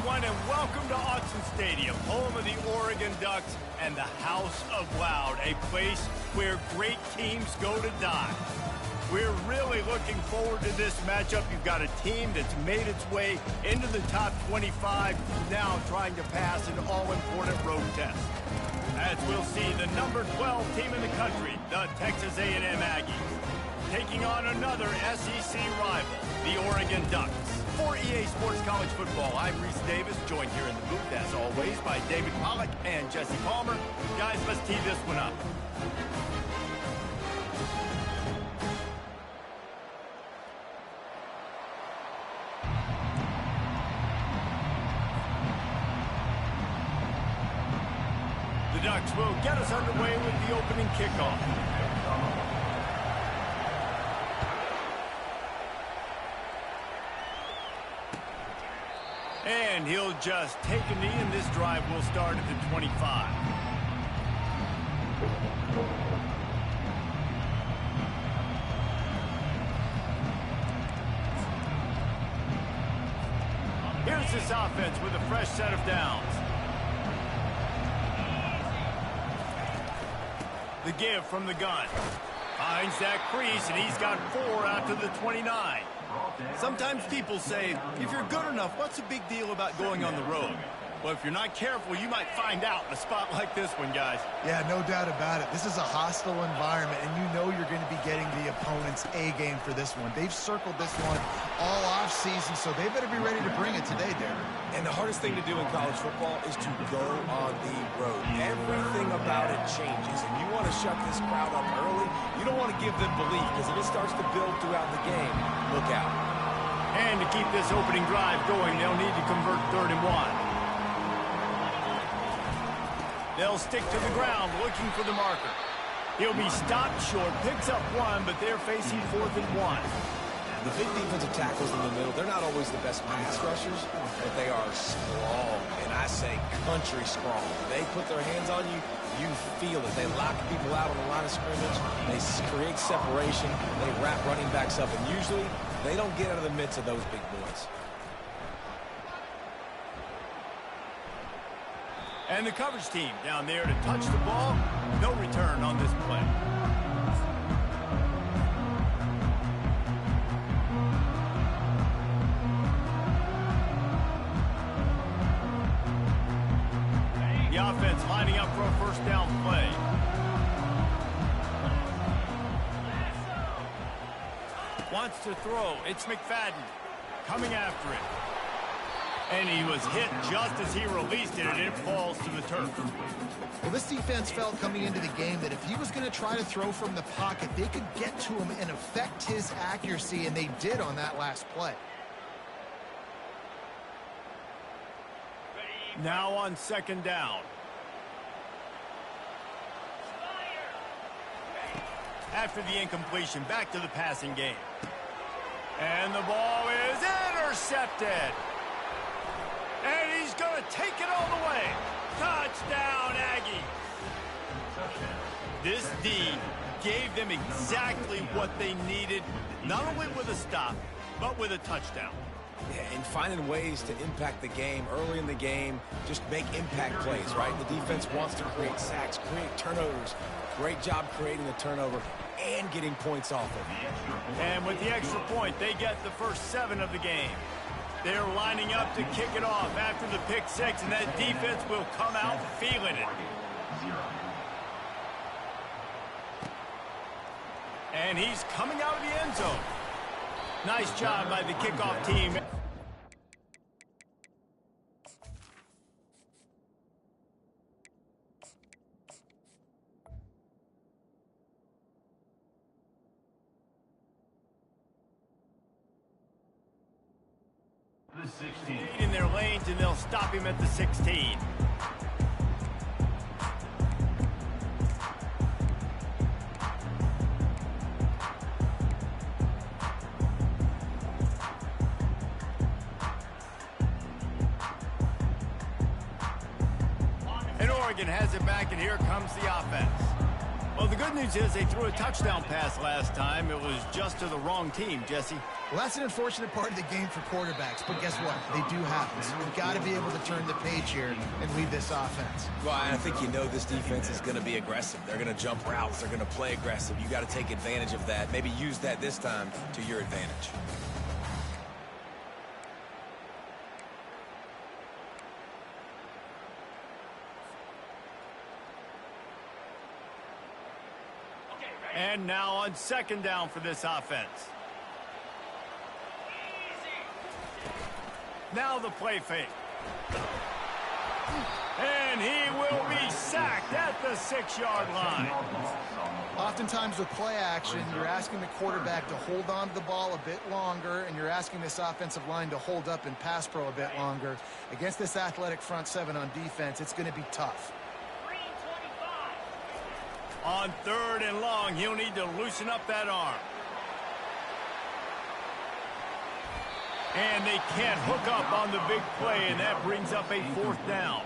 everyone, and welcome to Autzen Stadium, home of the Oregon Ducks and the House of Loud, a place where great teams go to die. We're really looking forward to this matchup. You've got a team that's made its way into the top 25, now trying to pass an all-important road test. As we'll see, the number 12 team in the country, the Texas A&M Aggies, taking on another SEC rival, the Oregon Ducks. For EA Sports College Football, I'm Reese Davis, joined here in the booth, as always, by David Pollack and Jesse Palmer. Guys, let's tee this one up. The Ducks will get us underway with the opening kickoff. And he'll just take a knee, and this drive will start at the 25. Here's this offense with a fresh set of downs. The give from the gun. Finds that crease, and he's got 4 out to the 29. Sometimes people say, if you're good enough, what's the big deal about going on the road? Well, if you're not careful, you might find out in a spot like this one, guys. Yeah, no doubt about it. This is a hostile environment, and you know you're going to be getting the opponent's A-game for this one. They've circled this one all off-season, so they better be ready to bring it today, Darren. And the hardest thing to do in college football is to go on the road. Everything about it changes, and you want to shut this crowd up early. You don't want to give them belief, because if it starts to build throughout the game, look out. And to keep this opening drive going, they'll need to convert 3rd and 1. They'll stick to the ground, looking for the marker. He'll be stopped short, picks up 1, but they're facing 4th and 1. The big defensive tackles in the middle, they're not always the best pass rushers, but they are strong, and I say country strong. They put their hands on you, you feel it. They lock people out on the line of scrimmage. They create separation. They wrap running backs up, and usually they don't get out of the midst of those big boys. And the coverage team down there to touch the ball. No return on this play. The offense lining up for a first down play. Wants to throw. It's McFadden coming after it. And he was hit just as he released it, and it falls to the turf. Well, this defense felt coming into the game that if he was going to try to throw from the pocket, they could get to him and affect his accuracy, and they did on that last play. Now on 2nd down. After the incompletion, back to the passing game. And the ball is intercepted. And he's going to take it all the way. Touchdown, Aggie. This D gave them exactly what they needed, not only with a stop, but with a touchdown. Yeah, and finding ways to impact the game early in the game, just make impact plays, right? The defense wants to create sacks, create turnovers. Great job creating the turnover and getting points off of it. And with the extra point, they get the first 7 of the game. They're lining up to kick it off after the pick 6, and that defense will come out feeling it. And he's coming out of the end zone. Nice job by the kickoff team. The 16 in their lanes, and they'll stop him at the 16. And Oregon has it back, and here comes the offense. Well, the good news is they threw a touchdown pass last time. It was just to the wrong team, Jesse. Well, that's an unfortunate part of the game for quarterbacks, but guess what? They do happen. So you've got to be able to turn the page here and lead this offense. Well, I think you know this defense is going to be aggressive. They're going to jump routes. They're going to play aggressive. You got to take advantage of that. Maybe use that this time to your advantage. And now on second down for this offense. Now the play fake. And he will be sacked at the 6-yard line. Oftentimes with play action, you're asking the quarterback to hold on to the ball a bit longer, and you're asking this offensive line to hold up in pass pro a bit longer. Against this athletic front seven on defense, it's going to be tough. On third and long, he'll need to loosen up that arm. And they can't hook up on the big play, and that brings up a 4th down.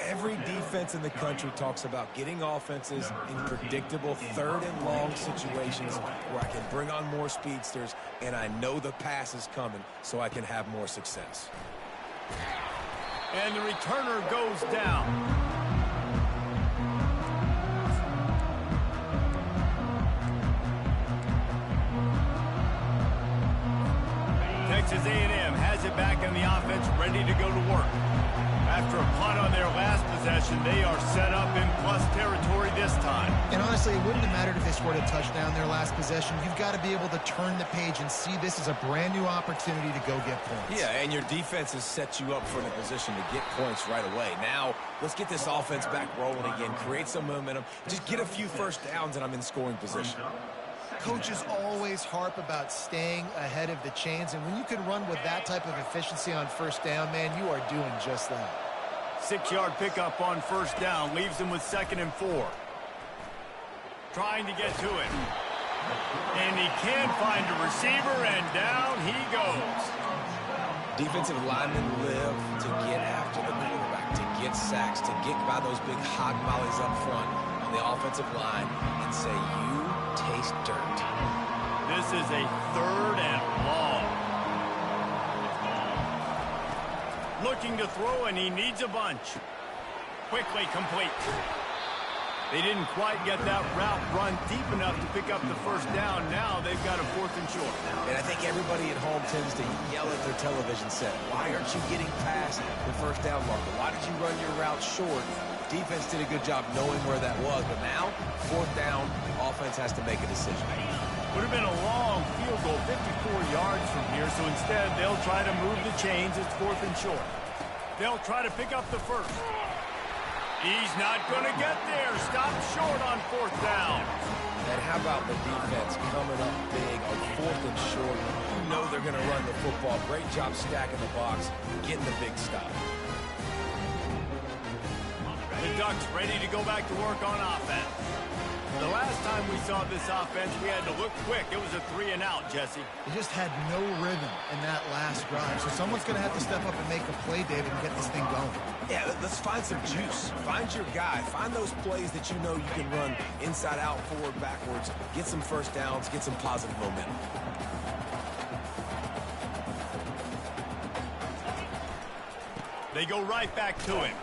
Every defense in the country talks about getting offenses in predictable third and long situations where I can bring on more speedsters and I know the pass is coming so I can have more success. And the returner goes down. Texas A&M has it back in the offense, ready to go to work. After a punt on their last possession, they are set up in plus territory this time. And honestly, it wouldn't have mattered if they scored a touchdown their last possession. You've got to be able to turn the page and see this as a brand new opportunity to go get points. Yeah, and your defense has set you up for the position to get points right away. Now, let's get this offense back rolling again, create some momentum, just get a few first downs, and I'm in scoring position. Coaches always harp about staying ahead of the chains, and when you can run with that type of efficiency on first down, man, you are doing just that. 6-yard pickup on first down leaves them with 2nd and 4. Trying to get to it. And he can find a receiver, and down he goes. Defensive linemen live to get after the quarterback, to get sacks, to get by those big hog mollies up front on the offensive line and say, you taste dirt. This is a 3rd and long. Looking to throw, and he needs a bunch. Quickly complete. They didn't quite get that route run deep enough to pick up the first down. Now they've got a 4th and short. And I think everybody at home tends to yell at their television set. Why aren't you getting past the first down marker? Why did you run your route short? Defense did a good job knowing where that was, but now, 4th down, offense has to make a decision. Would have been a long field goal, 54 yards from here, so instead they'll try to move the chains. It's 4th and short. They'll try to pick up the first. He's not going to get there. Stop short on 4th down. And how about the defense coming up big on 4th and short? You know they're going to run the football. Great job stacking the box, getting the big stop. The Ducks ready to go back to work on offense. The last time we saw this offense, we had to look quick. It was a 3-and-out, Jesse. They just had no rhythm in that last drive. So someone's going to have to step up and make a play, David, and get this thing going. Yeah, let's find some juice. Find your guy. Find those plays that you know you can run inside out, forward, backwards. Get some first downs. Get some positive momentum. They go right back to him.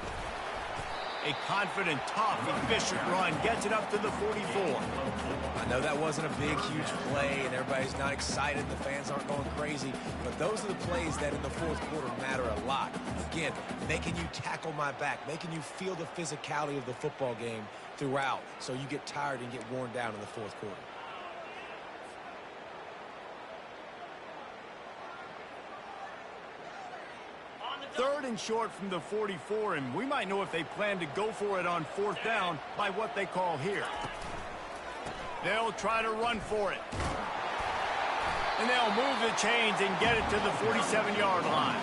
A confident, tough, efficient run gets it up to the 44. I know that wasn't a big, huge play, and everybody's not excited. The fans aren't going crazy. But those are the plays that in the 4th quarter matter a lot. Again, making you tackle my back, making you feel the physicality of the football game throughout so you get tired and get worn down in the 4th quarter. Third and short from the 44, and we might know if they plan to go for it on 4th down by what they call here. They'll try to run for it. And they'll move the chains and get it to the 47-yard line.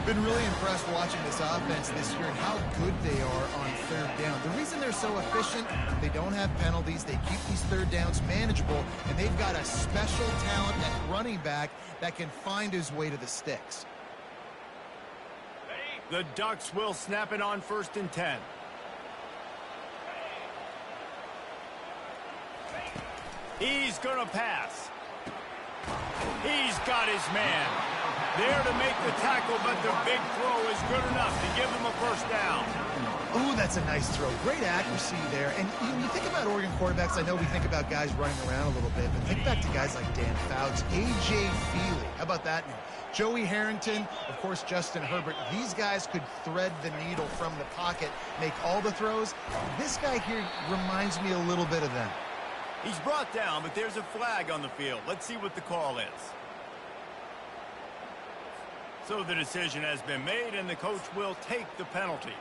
Been really impressed watching this offense this year and how good they are on 3rd down. The reason they're so efficient, they don't have penalties, they keep these 3rd downs manageable, and they've got a special talent at running back that can find his way to the sticks. The Ducks will snap it on 1st and 10. He's going to pass. He's got his man. There to make the tackle, but the big throw is good enough to give them a first down. Ooh, that's a nice throw. Great accuracy there. And you think about Oregon quarterbacks, I know we think about guys running around a little bit, but think back to guys like Dan Fouts, A.J. Feely. How about that name? Joey Harrington, of course, Justin Herbert. These guys could thread the needle from the pocket, make all the throws. This guy here reminds me a little bit of them. He's brought down, but there's a flag on the field. Let's see what the call is. So the decision has been made, and the coach will take the penalty.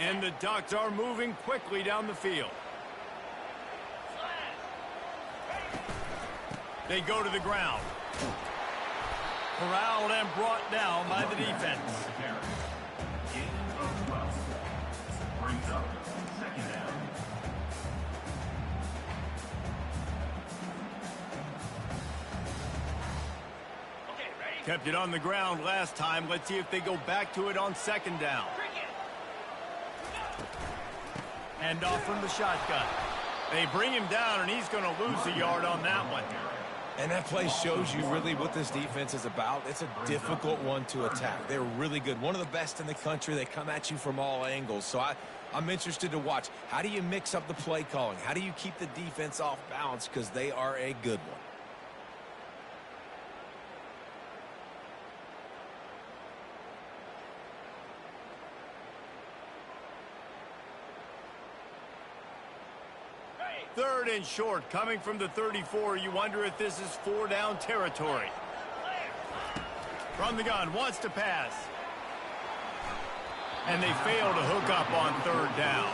And the Ducks are moving quickly down the field. They go to the ground. Corralled and brought down by the defense. Kept it on the ground last time. Let's see if they go back to it on second down. And off from the shotgun. They bring him down, and he's going to lose a yard on that one. And that play shows you really what this defense is about. It's a difficult one to attack. They're really good. One of the best in the country. They come at you from all angles. So I'm interested to watch. How do you mix up the play calling? How do you keep the defense off balance? Because they are a good one. Third and short, coming from the 34. You wonder if this is 4-down territory. From the gun, wants to pass. And they fail to hook up on third down.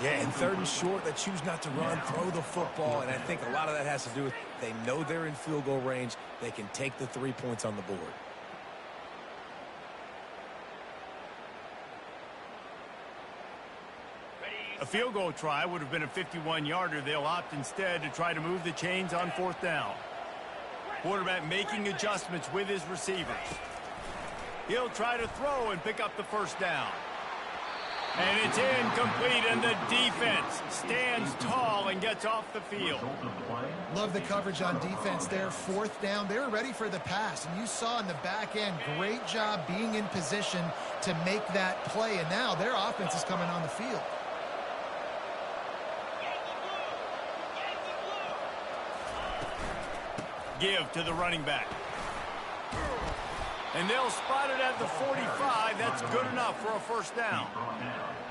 Yeah, and third and short, they choose not to run, throw the football, and I think a lot of that has to do with they know they're in field goal range. They can take the 3 points on the board. A field goal try would have been a 51-yarder. They'll opt instead to try to move the chains on fourth down. Quarterback making adjustments with his receivers. He'll try to throw and pick up the first down. And it's incomplete, and the defense stands tall and gets off the field. Love the coverage on defense there. Fourth down, they were ready for the pass. And you saw in the back end, great job being in position to make that play. And now their offense is coming on the field. Give to the running back. And they'll spot it at the 45. That's good enough for a first down.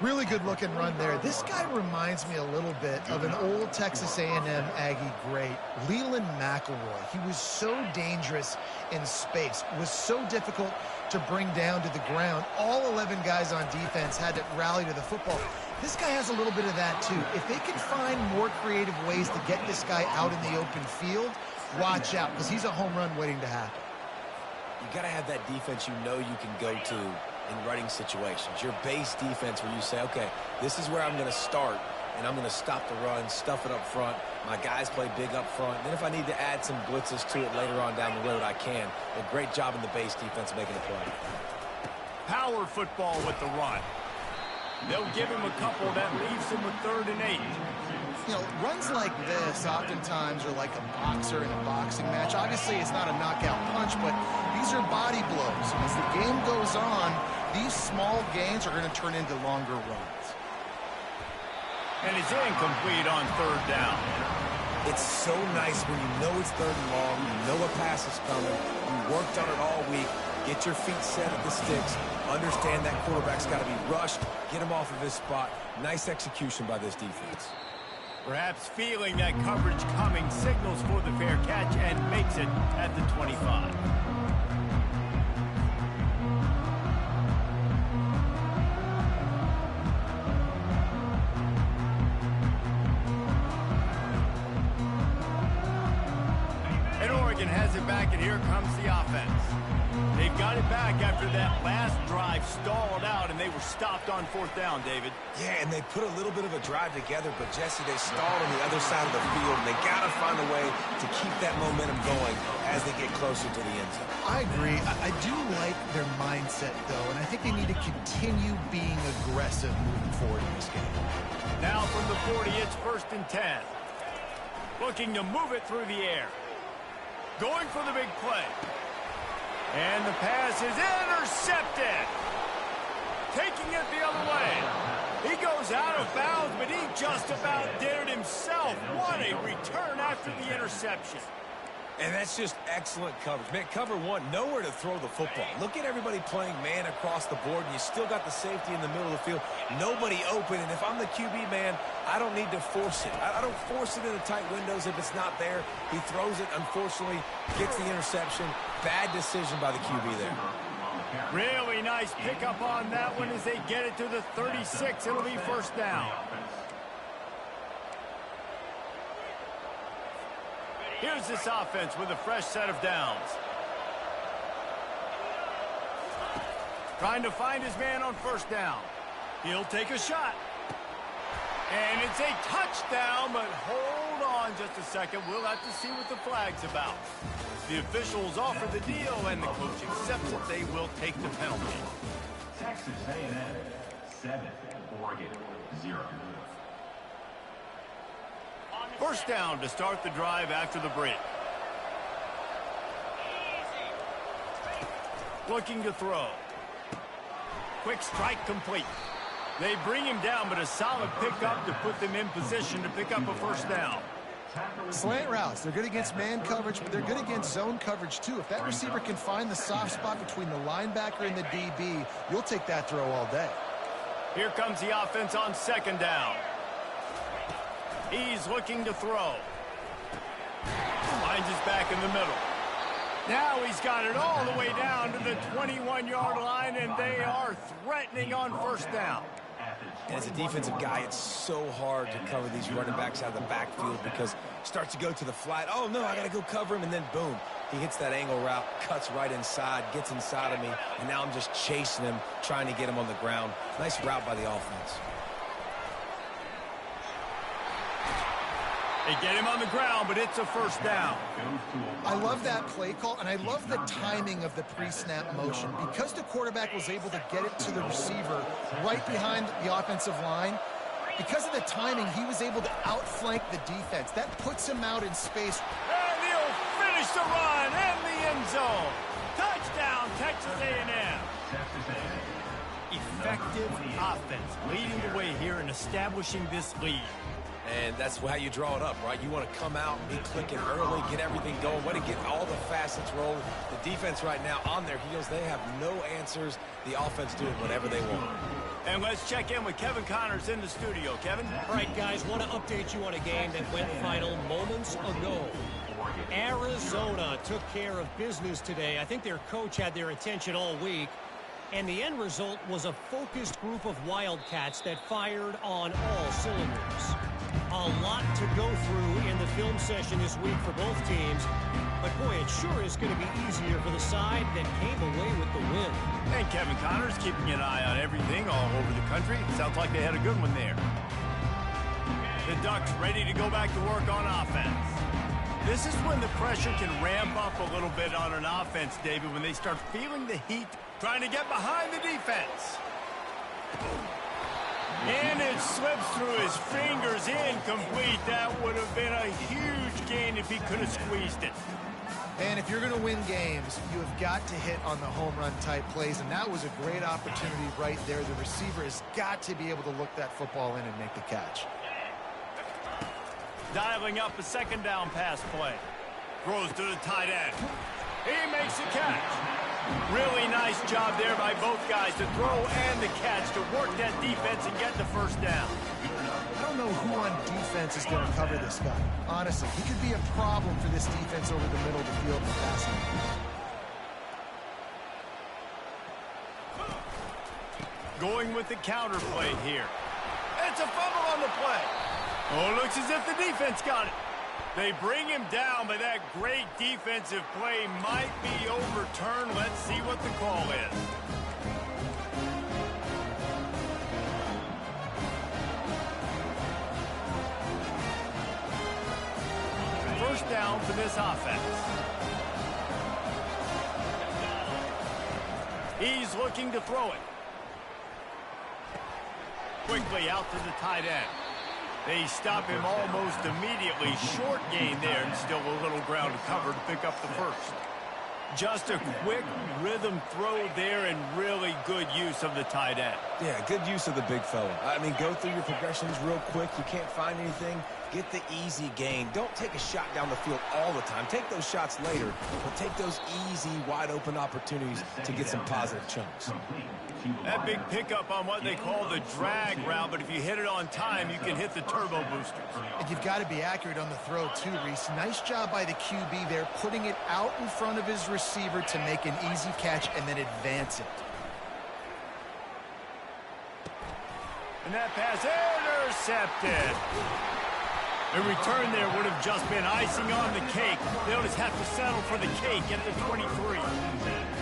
Really good looking run there. This guy reminds me a little bit of an old Texas A&M Aggie great, Leland McElroy. He was so dangerous in space, was so difficult to bring down to the ground. All 11 guys on defense had to rally to the football. This guy has a little bit of that too. If they can find more creative ways to get this guy out in the open field, watch out, because he's a home run waiting to happen. You got to have that defense you know you can go to in running situations. Your base defense where you say, okay, this is where I'm going to start, and I'm going to stop the run, stuff it up front. My guys play big up front. And then if I need to add some blitzes to it later on down the road, I can. A great job in the base defense making a play. Power football with the run. They'll give him a couple that leaves him with 3rd and 8. You know, runs like this oftentimes are like a boxer in a boxing match. Obviously, it's not a knockout punch, but these are body blows. And as the game goes on, these small gains are going to turn into longer runs. And it's incomplete on 3rd down. It's so nice when you know it's 3rd and long, you know a pass is coming, you worked on it all week, get your feet set at the sticks, understand that quarterback's got to be rushed, get him off of his spot. Nice execution by this defense. Perhaps feeling that coverage coming, signals for the fair catch and makes it at the 25. And Oregon has it back, and here comes the offense. They've got it back after that last drive stalled out, and they were stopped on 4th down, David. Yeah, and they put a little bit of a drive together, but, Jesse, they stalled on the other side of the field, and they got to find a way to keep that momentum going as they get closer to the end zone. I agree. I do like their mindset, though, and I think they need to continue being aggressive moving forward in this game. Now from the 40, it's 1st and 10. Looking to move it through the air. Going for the big play. And the pass is intercepted. Taking it the other way. He goes out of bounds, but he just about did it himself. What a return after the interception. And that's just excellent coverage. Man, cover one, nowhere to throw the football. Look at everybody playing man across the board, and you still got the safety in the middle of the field. Nobody open, and if I'm the QB, man, I don't need to force it. I don't force it into tight windows if it's not there. He throws it, unfortunately, gets the interception. Bad decision by the QB there. Really nice pickup on that one as they get it to the 36. It'll be 1st down. Here's this offense with a fresh set of downs. Trying to find his man on 1st down. He'll take a shot. And it's a touchdown, but hold on just a second. We'll have to see what the flag's about. The officials offer the deal, and the coach accepts it. They will take the penalty. Texas A&M 7, Oregon 0. 1st down to start the drive after the break. Looking to throw. Quick strike complete. They bring him down, but a solid pickup to put them in position to pick up a 1st down. Slant routes, they're good against man coverage, but they're good against zone coverage too. If that receiver can find the soft spot between the linebacker and the DB, you'll take that throw all day. Here comes the offense on 2nd down. He's looking to throw. Finds his back in the middle. Now he's got it all the way down to the 21-yard line, and they are threatening on 1st down. And as a defensive guy, it's so hard to cover these running backs out of the backfield because it starts to go to the flat. Oh, no, I got to go cover him, and then boom. He hits that angle route, cuts right inside, gets inside of me, and now I'm just chasing him, trying to get him on the ground. Nice route by the offense. They get him on the ground, but it's a 1st down. I love that play call, and I love the timing of the pre-snap motion. Because the quarterback was able to get it to the receiver right behind the offensive line, because of the timing, he was able to outflank the defense. That puts him out in space. And he'll finish the run in the end zone. Touchdown, Texas A&M. Effective offense, leading the way here and establishing this lead. And that's how you draw it up, right? You want to come out, be clicking early, get everything going, want to get all the facets rolling. The defense right now on their heels, they have no answers. The offense doing whatever they want. And let's check in with Kevin Connors in the studio. Kevin? All right, guys, want to update you on a game that went final moments ago. Arizona took care of business today. I think their coach had their attention all week. And the end result was a focused group of Wildcats that fired on all cylinders. A lot to go through in the film session this week for both teams. But, boy, it sure is going to be easier for the side that came away with the win. And Kevin Connors keeping an eye on everything all over the country. Sounds like they had a good one there. The Ducks ready to go back to work on offense. This is when the pressure can ramp up a little bit on an offense, David, when they start feeling the heat, trying to get behind the defense. And it slips through his fingers, incomplete. That would have been a huge gain if he could have squeezed it. And if you're going to win games, you have got to hit on the home run type plays, and that was a great opportunity right there. The receiver has got to be able to look that football in and make the catch. Dialing up a 2nd down pass play. Throws to the tight end. He makes the catch. Really nice job there by both guys to throw and the catch to work that defense and get the 1st down. I don't know who on defense is going to cover this guy. Honestly, he could be a problem for this defense over the middle of the field in the passing. Going with the counter play here. It's a fumble on the play. Oh, looks as if the defense got it. They bring him down, but that great defensive play might be overturned. Let's see what the call is. First down for this offense. He's looking to throw it. Quickly out to the tight end. They stop him almost immediately. Short gain there, and still a little ground to cover to pick up the first. Just a quick rhythm throw there, and really good use of the tight end. Yeah, good use of the big fella. I mean, go through your progressions real quick. You can't find anything. Get the easy gain. Don't take a shot down the field all the time. Take those shots later, but take those easy, wide-open opportunities to get some positive chunks. That big pickup on what they call the drag route, but if you hit it on time, you can hit the turbo boosters. And you've got to be accurate on the throw, too, Reese. Nice job by the QB there, putting it out in front of his receiver to make an easy catch and then advance it. And that pass intercepted. A return there would have just been icing on the cake. They'll just have to settle for the cake at the 23.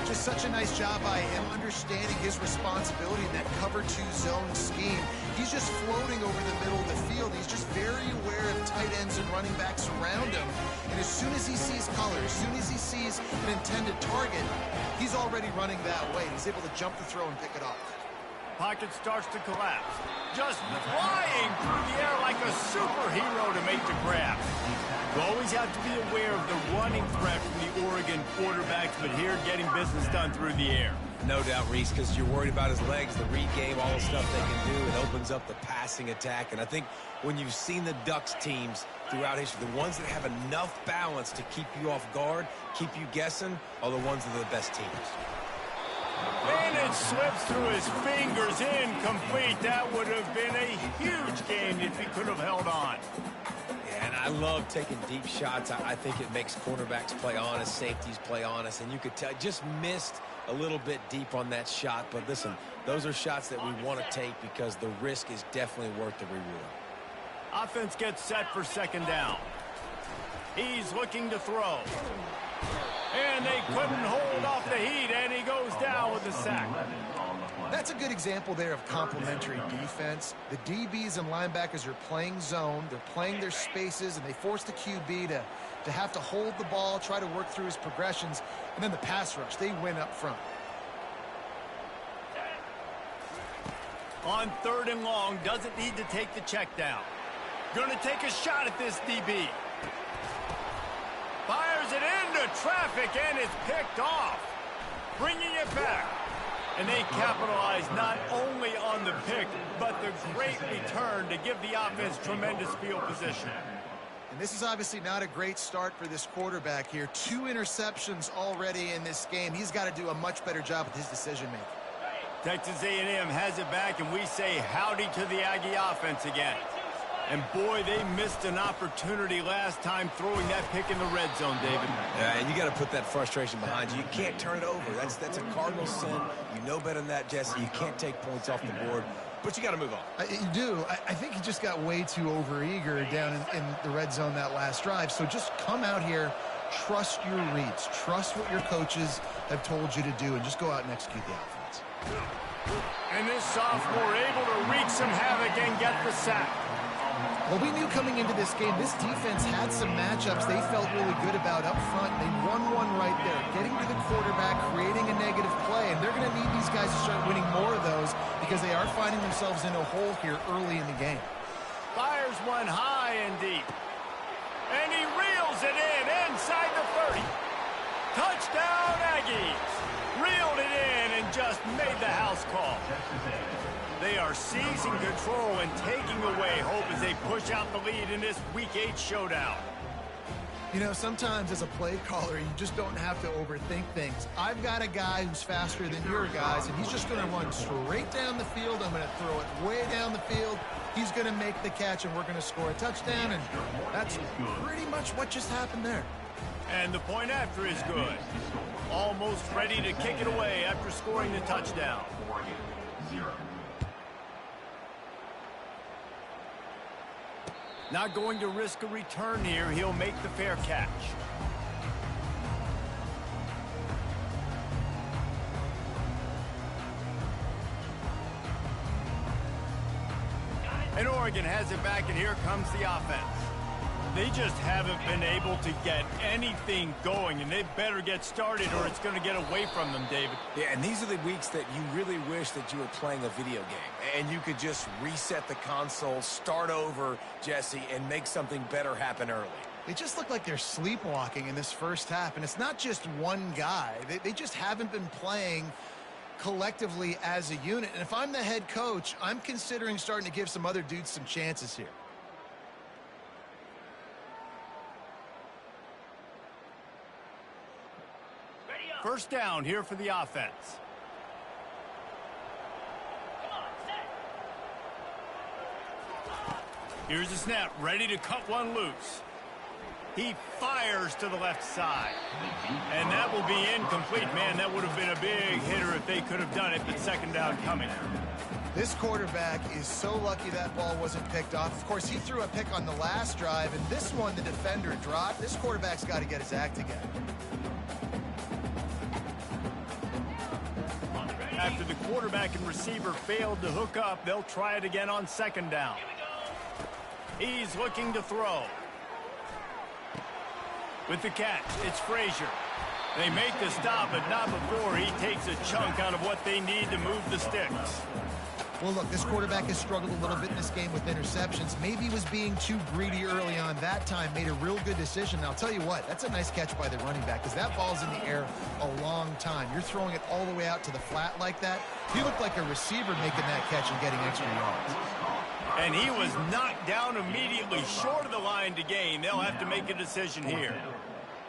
Just such a nice job by him understanding his responsibility in that cover 2 zone scheme. He's just floating over the middle of the field. He's just very aware of tight ends and running backs around him. And as soon as he sees color, as soon as he sees an intended target, he's already running that way. He's able to jump the throw and pick it off. Pocket starts to collapse. Just flying through the air like a superhero to make the grab. You always have to be aware of the running threat from the Oregon quarterbacks, but here getting business done through the air. No doubt, Reese, because you're worried about his legs, the read game, all the stuff they can do. It opens up the passing attack. And I think when you've seen the Ducks teams throughout history, the ones that have enough balance to keep you off guard, keep you guessing, are the ones that are the best teams. And it slips through his fingers, incomplete. That would have been a huge gain if he could have held on. Yeah, and I love taking deep shots. I think it makes cornerbacks play honest, safeties play honest, and you could tell just missed a little bit deep on that shot. But listen, those are shots that we want to take because the risk is definitely worth the reward. Offense gets set for second down. He's looking to throw. And they couldn't hold off the heat, and he goes down with a sack. That's a good example there of complementary defense. The DBs and linebackers are playing zone, they're playing their spaces, and they force the QB to have to hold the ball, try to work through his progressions, and then the pass rush, they win up front. On 3rd and long, doesn't need to take the check down. Gonna take a shot at this DB. Fires it into traffic, and it's picked off. Bringing it back. And they capitalize not only on the pick, but the great return to give the offense tremendous field position. And this is obviously not a great start for this quarterback here. 2 interceptions already in this game. He's got to do a much better job with his decision-making. Texas A&M has it back, and we say howdy to the Aggie offense again. And boy, they missed an opportunity last time throwing that pick in the red zone, David. Yeah, and you got to put that frustration behind you. You can't turn it over. That's a cardinal sin. You know better than that, Jesse. You can't take points off the board, but you got to move on. You do. I think he just got way too overeager down in the red zone that last drive. So just come out here, trust your reads, trust what your coaches have told you to do, and just go out and execute the offense. And this sophomore able to wreak some havoc and get the sack. Well, we knew coming into this game, this defense had some matchups they felt really good about up front. They won one right there, getting to the quarterback, creating a negative play, and they're going to need these guys to start winning more of those because they are finding themselves in a hole here early in the game. Fires one high and deep. And he reels it in inside the 30. Touchdown, Aggies. Reeled it in and just made the house call. They are seizing control and taking away hope as they push out the lead in this Week 8 showdown. You know, sometimes as a play caller, you just don't have to overthink things. I've got a guy who's faster than your guys, and he's just going to run straight down the field. I'm going to throw it way down the field. He's going to make the catch, and we're going to score a touchdown, and that's pretty much what just happened there. And the point after is good. Almost ready to kick it away after scoring the touchdown. Oregon, 0. Not going to risk a return here. He'll make the fair catch. And Oregon has it back, and here comes the offense. They just haven't been able to get anything going, and they better get started or it's going to get away from them, David. Yeah, and these are the weeks that you really wish that you were playing a video game and you could just reset the console, start over, Jesse, and make something better happen early. They just look like they're sleepwalking in this first half, and it's not just one guy. They just haven't been playing collectively as a unit. And if I'm the head coach, I'm considering starting to give some other dudes some chances here. First down here for the offense. Here's a snap, ready to cut one loose. He fires to the left side. And that will be incomplete. Man, that would have been a big hitter if they could have done it, but second down coming. This quarterback is so lucky that ball wasn't picked off. Of course, he threw a pick on the last drive, and this one the defender dropped. This quarterback's got to get his act together. After the quarterback and receiver failed to hook up, they'll try it again on second down. He's looking to throw. With the catch, it's Frazier. They make the stop, but not before he takes a chunk out of what they need to move the sticks. Well, look, this quarterback has struggled a little bit in this game with interceptions. Maybe he was being too greedy early on. That time made a real good decision. And I'll tell you what, that's a nice catch by the running back because that ball's in the air a long time. You're throwing it all the way out to the flat like that. He looked like a receiver making that catch and getting extra yards. And he was knocked down immediately short of the line to gain. They'll have to make a decision here.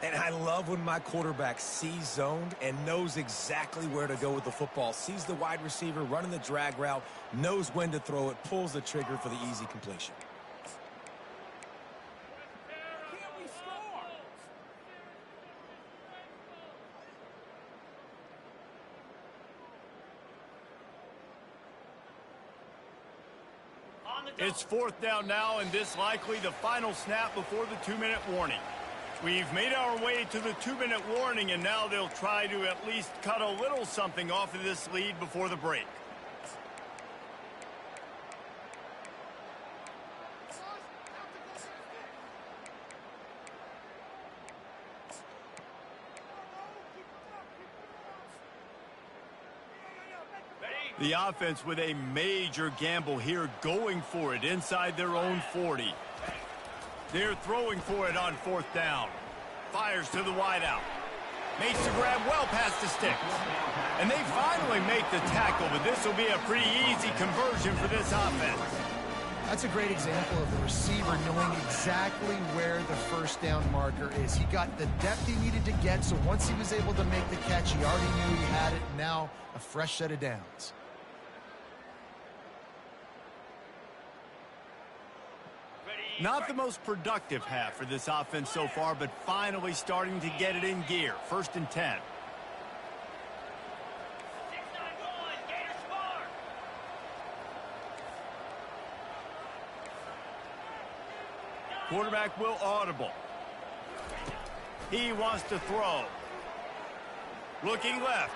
And I love when my quarterback sees zoned and knows exactly where to go with the football. Sees the wide receiver running the drag route, knows when to throw it, pulls the trigger for the easy completion. It's fourth down now, and this likely the final snap before the 2-minute warning. We've made our way to the 2-minute warning, and now they'll try to at least cut a little something off of this lead before the break. The offense with a major gamble here, going for it inside their own 40. They're throwing for it on fourth down. Fires to the wideout. Makes the grab well past the sticks. And they finally make the tackle, but this will be a pretty easy conversion for this offense. That's a great example of the receiver knowing exactly where the first down marker is. He got the depth he needed to get, so once he was able to make the catch, he already knew he had it. Now a fresh set of downs. Not the most productive half for this offense so far, but finally starting to get it in gear. First and 10. Quarterback will audible. He wants to throw. Looking left.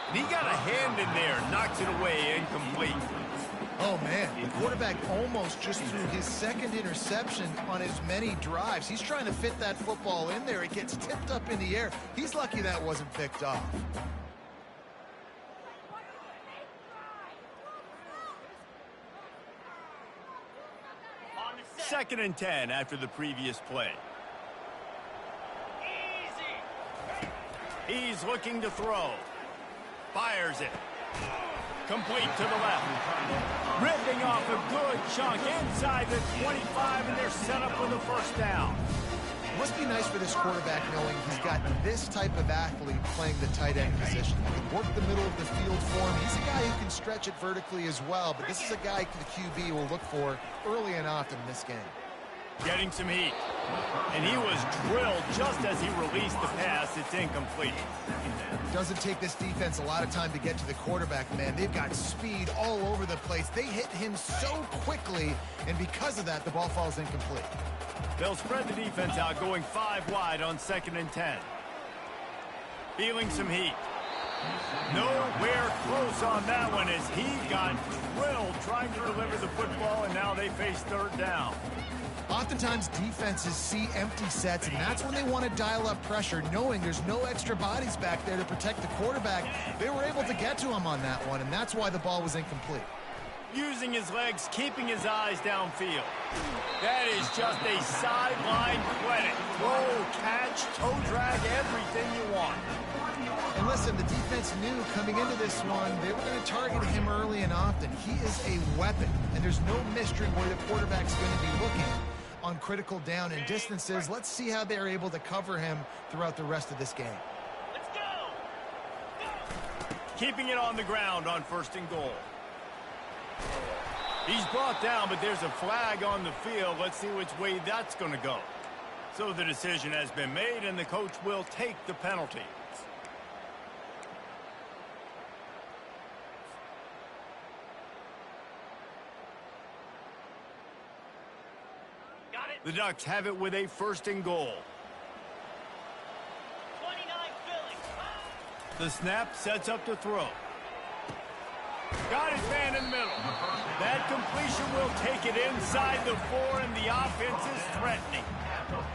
And he got a hand in there, knocks it away, incomplete. Oh, man, the quarterback almost just threw his second interception on as many drives. He's trying to fit that football in there. It gets tipped up in the air. He's lucky that wasn't picked off. Second and 10 after the previous play. He's looking to throw. Fires it. Complete to the left. Ripping off a good chunk inside the 25, and they're set up with a first down. It must be nice for this quarterback knowing he's got this type of athlete playing the tight end position. He can work the middle of the field for him. He's a guy who can stretch it vertically as well, but this is a guy the QB will look for early and often in this game. Getting some heat. And he was drilled just as he released the pass. It's incomplete. Doesn't take this defense a lot of time to get to the quarterback, man. They've got speed all over the place. They hit him so quickly, and because of that, the ball falls incomplete. They'll spread the defense out, going 5 wide on 2nd and 10. Feeling some heat. Nowhere close on that one as he got drilled trying to deliver the football, and now they face 3rd down. Oftentimes, defenses see empty sets, and that's when they want to dial up pressure, knowing there's no extra bodies back there to protect the quarterback. They were able to get to him on that one, and that's why the ball was incomplete. Using his legs, keeping his eyes downfield. That is just a sideline credit. Throw, catch, toe drag, everything you want. And listen, the defense knew coming into this one, they were going to target him early and often. He is a weapon, and there's no mystery where the quarterback's going to be looking on critical down and distances. Let's see how they're able to cover him throughout the rest of this game. Let's go! Keeping it on the ground on 1st and goal. He's brought down, but there's a flag on the field. Let's see which way that's going to go. So the decision has been made, and the coach will take the penalty. The Ducks have it with a 1st and goal. 29 Philly. The snap sets up to throw. Got his man in the middle. That completion will take it inside the 4, and the offense is threatening.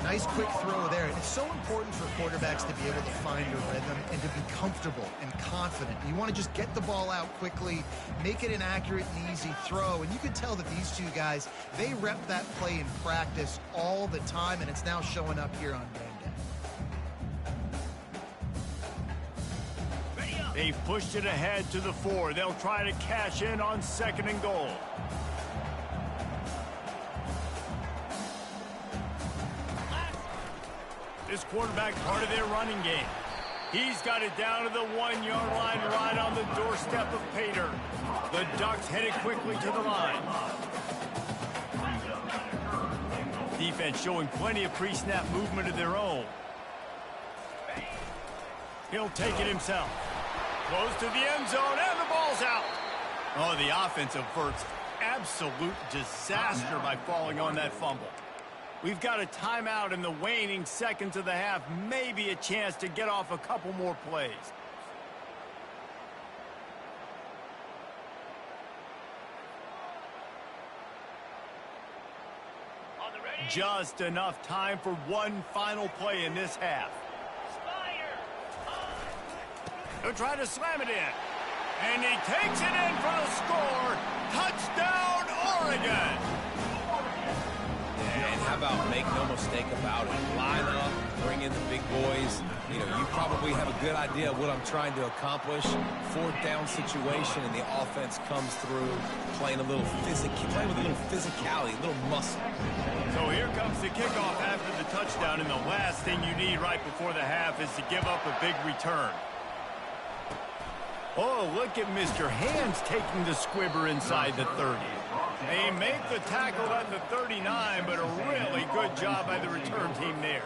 Nice quick throw there. It's so important for quarterbacks to be able to find a rhythm and to be comfortable and confident. You want to just get the ball out quickly, make it an accurate and easy throw. And you can tell that these two guys, they rep that play in practice all the time, and it's now showing up here on game day. They've pushed it ahead to the 4. They'll try to cash in on 2nd and goal. This quarterback part of their running game. He's got it down to the 1-yard line right on the doorstep of Pater. The Ducks headed quickly to the line. Defense showing plenty of pre-snap movement of their own. He'll take it himself. Close to the end zone, and the ball's out. Oh, the offense averts absolute disaster by falling on that fumble. We've got a timeout in the waning seconds of the half, maybe a chance to get off a couple more plays. Just enough time for one final play in this half. He'll try to slam it in. And he takes it in for the score. Touchdown, Oregon! And how about make no mistake about it? Line up, bring in the big boys. You know, you probably have a good idea of what I'm trying to accomplish. 4th down situation, and the offense comes through playing with a little physicality, a little muscle. So here comes the kickoff after the touchdown, and the last thing you need right before the half is to give up a big return. Oh, look at Mr. Hands taking the squibber inside the 30. They make the tackle at the 39, but a really good job by the return team there.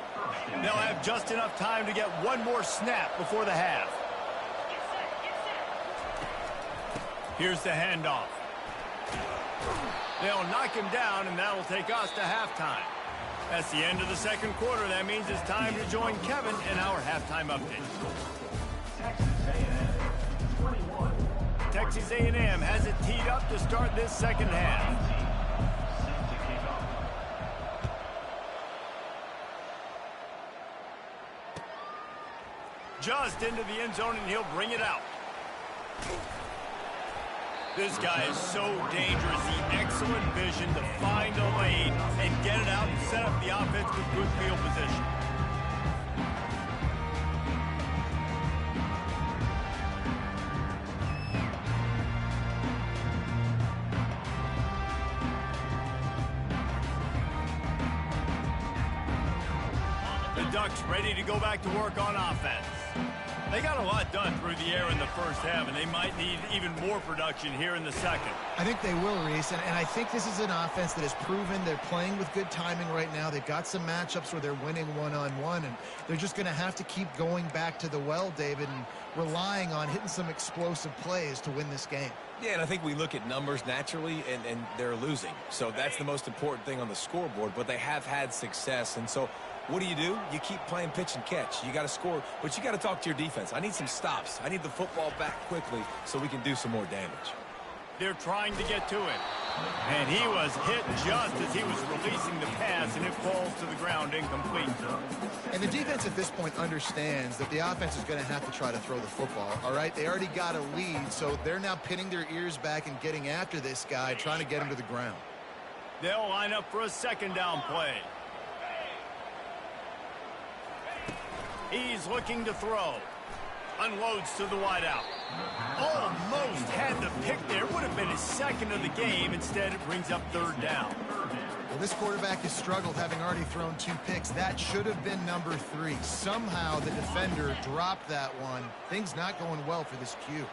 They'll have just enough time to get one more snap before the half. Here's the handoff. They'll knock him down, and that'll take us to halftime. That's the end of the 2nd quarter. That means it's time to join Kevin in our halftime update. Texas A&M has it teed up to start this 2nd half. Just into the end zone, and he'll bring it out. This guy is so dangerous. The excellent vision to find a lane and get it out and set up the offense with good field position. The Ducks ready to go back to work on offense. They got a lot done through the air in the first half, and they might need even more production here in the second. I think they will, Reese, and I think this is an offense that has proven they're playing with good timing right now. They've got some matchups where they're winning one-on-one, and they're just going to have to keep going back to the well, David, and relying on hitting some explosive plays to win this game. Yeah, and I think we look at numbers naturally, and they're losing. So that's the most important thing on the scoreboard, but they have had success, and so what do? You keep playing pitch and catch. You got to score, but you got to talk to your defense. I need some stops. I need the football back quickly so we can do some more damage. They're trying to get to it. And he was hit just as he was releasing the pass, and it falls to the ground incomplete. And the defense at this point understands that the offense is going to have to try to throw the football, all right? They already got a lead, so they're now pinning their ears back and getting after this guy, trying to get him to the ground. They'll line up for a second down play. He's looking to throw. Unloads to the wideout. Almost had the pick there. Would have been his second of the game. Instead, it brings up third down. Well, this quarterback has struggled, having already thrown 2 picks. That should have been number 3. Somehow the defender dropped that one. Things not going well for this Q.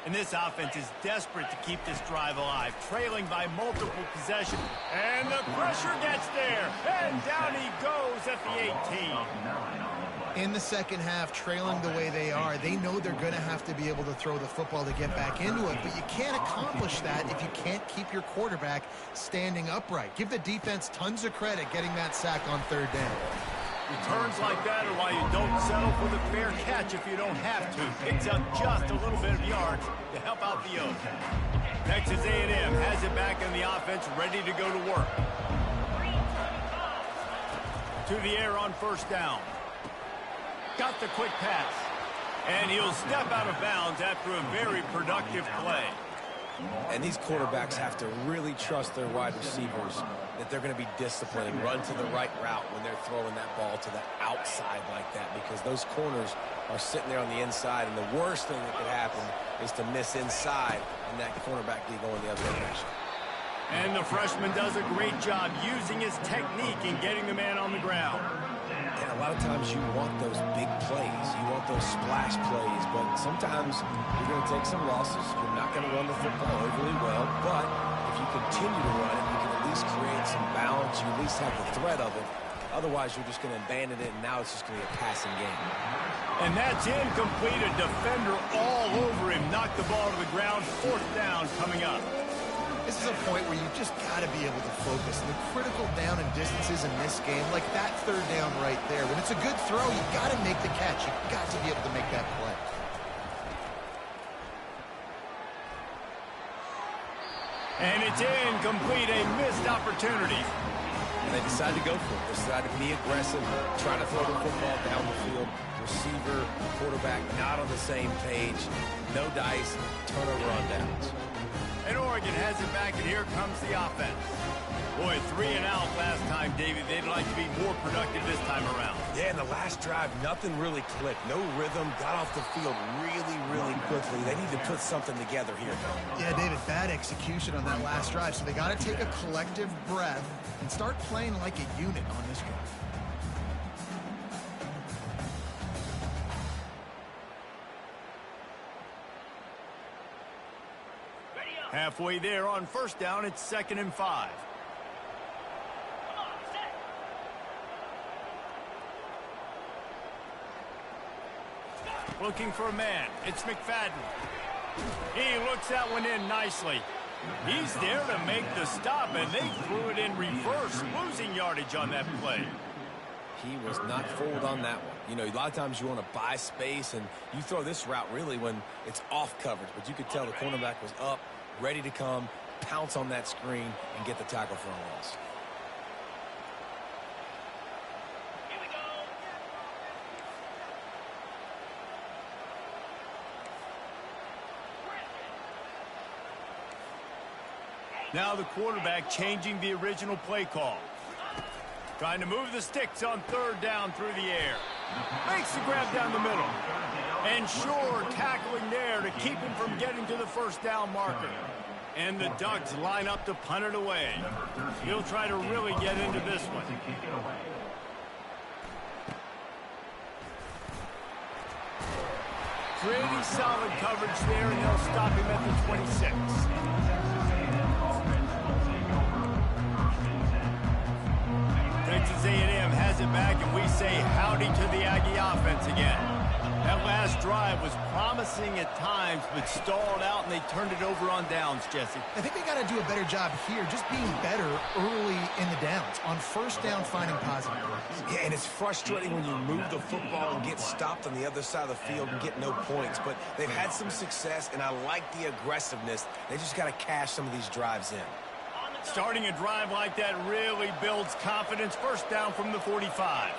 And this offense is desperate to keep this drive alive, trailing by multiple possessions. And the pressure gets there. And down he goes at the 18. In the second half, trailing the way they are, they know they're going to have to be able to throw the football to get back into it, but you can't accomplish that if you can't keep your quarterback standing upright. Give the defense tons of credit getting that sack on third down. Returns like that are why you don't settle for the fair catch if you don't have to. Picks up just a little bit of yards to help out the Oaks. Texas A&M has it back in the offense, ready to go to work. To the air on first down. Got the quick pass. And he'll step out of bounds after a very productive play. And these quarterbacks have to really trust their wide receivers that they're going to be disciplined and run to the right route when they're throwing that ball to the outside like that, because those corners are sitting there on the inside, and the worst thing that could happen is to miss inside and that cornerback be going the other direction. And the freshman does a great job using his technique and getting the man on the ground. And a lot of times you want those big plays. You want those splash plays. But sometimes you're going to take some losses. You're not going to run the football overly well. But if you continue to run it, you can at least create some balance. You at least have the threat of it. Otherwise, you're just going to abandon it, and now it's just going to be a passing game. And that's incomplete. A defender all over him. Knocked the ball to the ground. Fourth down coming up. This is a point where you just got to be able to focus. The critical down and distances in this game, like that third down right there. When it's a good throw, you got to make the catch. You've got to be able to make that play. And it's incomplete, a missed opportunity. And they decide to go for it. They decide to be aggressive, try to throw the football down the field. Receiver, quarterback not on the same page. No dice, turnover on downs. And Oregon has it back, and here comes the offense. Boy, 3 and out last time, David. They'd like to be more productive this time around. Yeah, in the last drive, nothing really clicked. No rhythm, got off the field really, really quickly. They need to put something together here. Yeah, David, bad execution on that last drive, so they got to take a collective breath and start playing like a unit on this drive. Halfway there on first down, it's 2nd and 5. Looking for a man. It's McFadden. He looks that one in nicely. He's there to make the stop, and they threw it in reverse, losing yardage on that play. He was not fooled on that one. You know, a lot of times you want to buy space, and you throw this route really when it's off coverage. But you could tell the cornerback was up, ready to come, pounce on that screen, and get the tackle for a loss. Now the quarterback changing the original play call. Trying to move the sticks on third down through the air. Makes the grab down the middle. And Shore tackling there to keep him from getting to the first down marker. And the Ducks line up to punt it away. He'll try to really get into this one. Pretty solid coverage there, and they'll stop him at the 26. Texas A&M has it back, and we say howdy to the Aggie offense again. That last drive was promising at times, but stalled out, and they turned it over on downs, Jesse. I think they got to do a better job here, just being better early in the downs. On first down, finding positive plays. Yeah, and it's frustrating when you move the football and get stopped on the other side of the field and get no points. But they've had some success, and I like the aggressiveness. They just got to cash some of these drives in. Starting a drive like that really builds confidence. First down from the 45.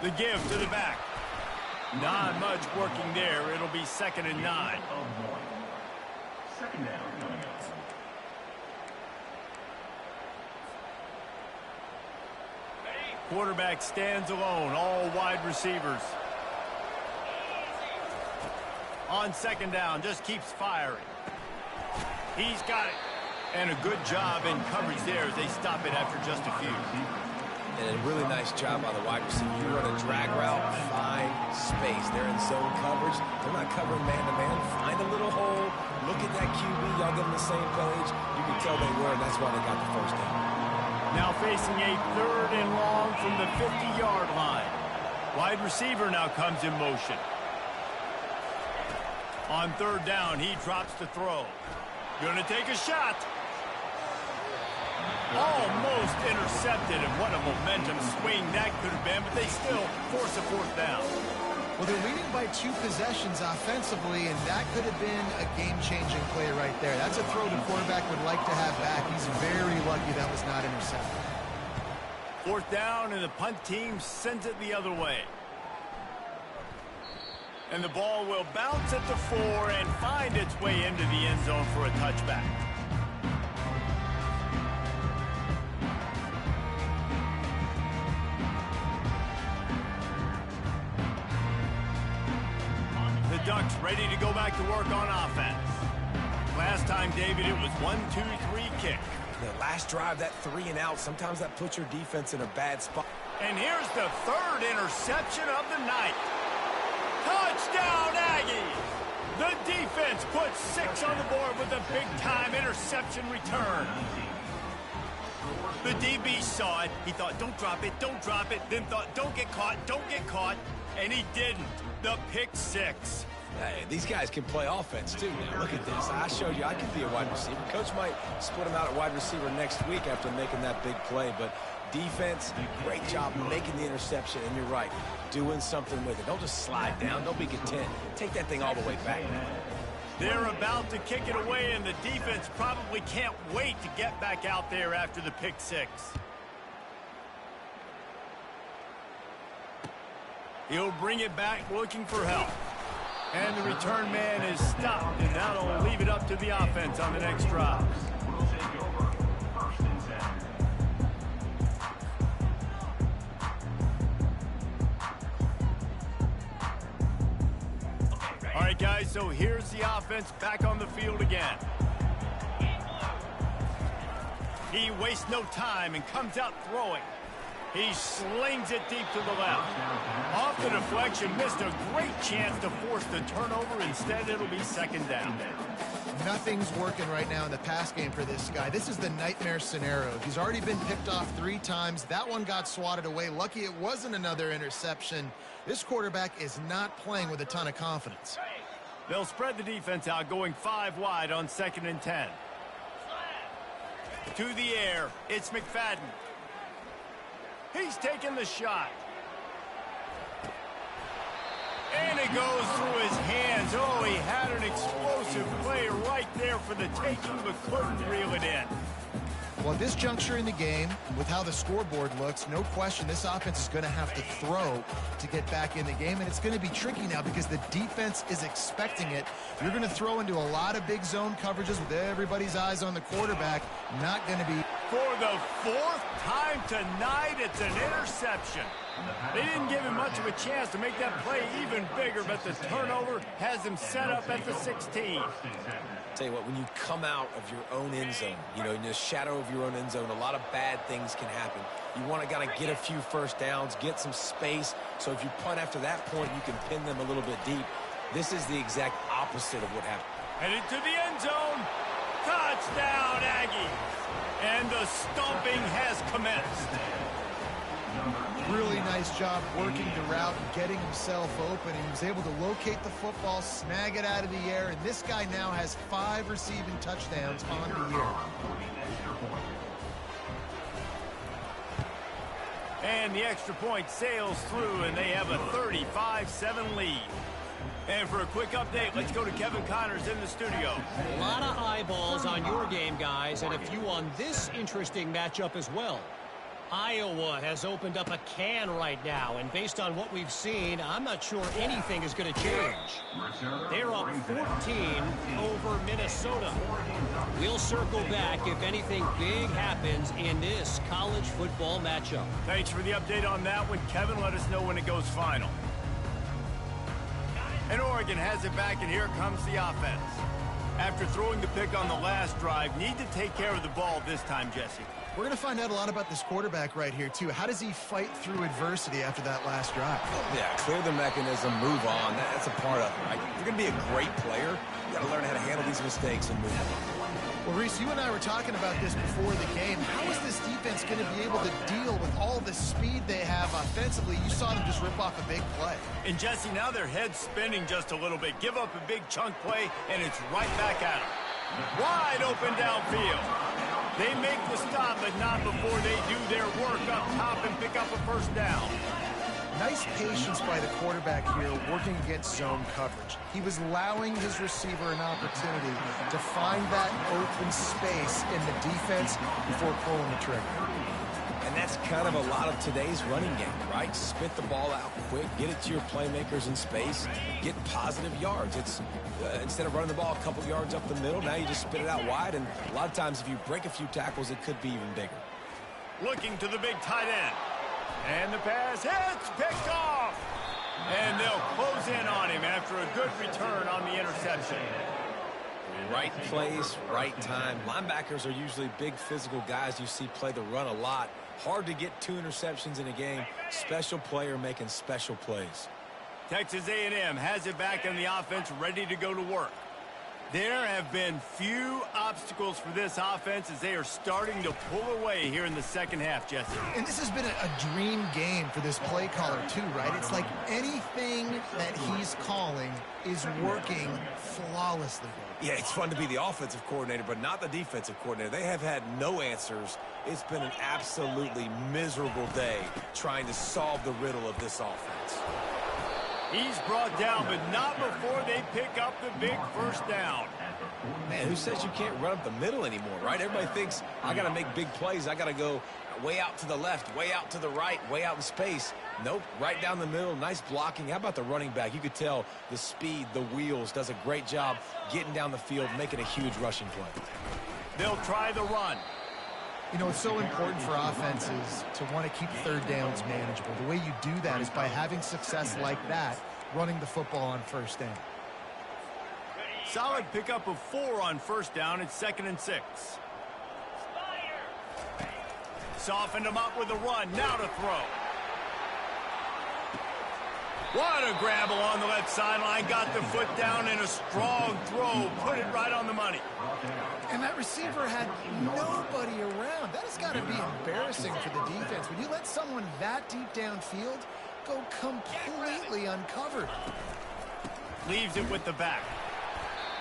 The give to the back. Not much working there. It'll be 2nd and 9. Second down coming up. Quarterback stands alone, all wide receivers. On 2nd down, just keeps firing. He's got it. And a good job in coverage there as they stop it after just a few. And a really nice job by the wide receiver. You run a drag route, find space. They're in zone coverage. They're not covering man-to-man. Find a little hole. Look at that QB. Y'all get on the same page. You can tell they were, and that's why they got the first down. Now facing a 3rd and long from the 50-yard line. Wide receiver now comes in motion. On 3rd down, he drops to throw. Gonna take a shot. Almost intercepted, and what a momentum swing that could have been, but they still force a 4th down. Well, they're leading by 2 possessions offensively, and that could have been a game-changing play right there. That's a throw the quarterback would like to have back. He's very lucky that was not intercepted. 4th down, and the punt team sends it the other way. And the ball will bounce at the 4 and find its way into the end zone for a touchback. The Ducks ready to go back to work on offense. Last time, David, it was 1-2-3 kick. The last drive, that 3 and out, sometimes that puts your defense in a bad spot. And here's the 3rd interception of the night. Touchdown, Aggie! The defense puts 6 on the board with a big-time interception return. The DB saw it. He thought, don't drop it, then thought, don't get caught, and he didn't. The pick 6. Hey, these guys can play offense, too, now. Look at this. I showed you I could be a wide receiver. Coach might split him out at wide receiver next week after making that big play, but defense, great job making the interception, and you're right, doing something with it. Don't just slide down. Don't be content. Take that thing all the way back. They're about to kick it away, and the defense probably can't wait to get back out there after the pick 6. He'll bring it back looking for help. And the return man is stopped, and that'll leave it up to the offense on the next drive. We'll take over 1st and 10. All right, guys, so here's the offense back on the field again. He wastes no time and comes out throwing. He slings it deep to the left. Off the deflection, missed a great chance to force the turnover. Instead, it'll be 2nd down. Nothing's working right now in the pass game for this guy. This is the nightmare scenario. He's already been picked off 3 times. That one got swatted away. Lucky it wasn't another interception. This quarterback is not playing with a ton of confidence. They'll spread the defense out, going 5 wide on 2nd and 10. To the air, it's McFadden. He's taking the shot. And it goes through his hands. Oh, he had an explosive play right there for the taking, but couldn't reel it in. Well, at this juncture in the game, with how the scoreboard looks, no question this offense is going to have to throw to get back in the game, and it's going to be tricky now because the defense is expecting it. You're going to throw into a lot of big zone coverages with everybody's eyes on the quarterback. Not going to be For the fourth time tonight, it's an interception. They didn't give him much of a chance to make that play even bigger, but the turnover has him set up at the 16. Tell you what, when you come out of your own end zone, you know, in the shadow of your own end zone, a lot of bad things can happen. You want to kind of get a few first downs, get some space, so if you punt after that point, you can pin them a little bit deep. This is the exact opposite of what happened. Headed to the end zone. Touchdown, Aggies. And the stomping has commenced. Really nice job working the route and getting himself open. He was able to locate the football, snag it out of the air, and this guy now has 5 receiving touchdowns on the year. And the extra point sails through, and they have a 35-7 lead. And for a quick update, let's go to Kevin Connors in the studio. A lot of eyeballs on your game, guys, and a few on this interesting matchup as well. Iowa has opened up a can right now, and based on what we've seen, I'm not sure anything is going to change. They're up 14 over Minnesota. We'll circle back if anything big happens in this college football matchup. Thanks for the update on that one, Kevin. Let us know when it goes final. And Oregon has it back, and here comes the offense. After throwing the pick on the last drive, need to take care of the ball this time, Jesse. We're going to find out a lot about this quarterback right here, too. How does he fight through adversity after that last drive? Yeah, clear the mechanism, move on. That's a part of it, right? If you're going to be a great player, you got to learn how to handle these mistakes and move on. Well, Reese, you and I were talking about this before the game. How is this defense going to be able to deal with all the speed they have offensively? You saw them just rip off a big play. And, Jesse, now their head's spinning just a little bit. Give up a big chunk play, and it's right back at them. Wide open downfield. They make the stop, but not before they do their work up top and pick up a first down. Nice patience by the quarterback here working against zone coverage. He was allowing his receiver an opportunity to find that open space in the defense before pulling the trigger. And that's kind of a lot of today's running game, right? Spit the ball out quick, get it to your playmakers in space, get positive yards. It's instead of running the ball a couple yards up the middle, now you just spit it out wide, and a lot of times if you break a few tackles, it could be even bigger. Looking to the big tight end. And the pass hits, picked off. And they'll close in on him after a good return on the interception. Right place, right time. Linebackers are usually big physical guys you see play the run a lot. Hard to get 2 interceptions in a game. Special player making special plays. Texas A&M has it back in the offense, ready to go to work. There have been few obstacles for this offense as they are starting to pull away here in the second half, Jesse. And this has been a dream game for this play caller, too, right? It's like anything that he's calling is working flawlessly. Yeah, it's fun to be the offensive coordinator, but not the defensive coordinator. They have had no answers. It's been an absolutely miserable day trying to solve the riddle of this offense. He's brought down, but not before they pick up the big first down. Man, who says you can't run up the middle anymore, right? Everybody thinks, I got to make big plays. I got to go way out to the left, way out to the right, way out in space. Nope, right down the middle, nice blocking. How about the running back? You could tell the speed, the wheels, does a great job getting down the field, making a huge rushing play. They'll try the run. You know, it's so important for offenses to want to keep third downs manageable. The way you do that is by having success like that, running the football on first down. Solid pickup of 4 on first down. It's 2nd and 6. Softened him up with a run. Now to throw. What a grab along the left sideline. Got the foot down in a strong throw. Put it right on the money. And that receiver had nobody around. That has got to be embarrassing for the defense. When you let someone that deep downfield go completely uncovered. Leaves it with the back.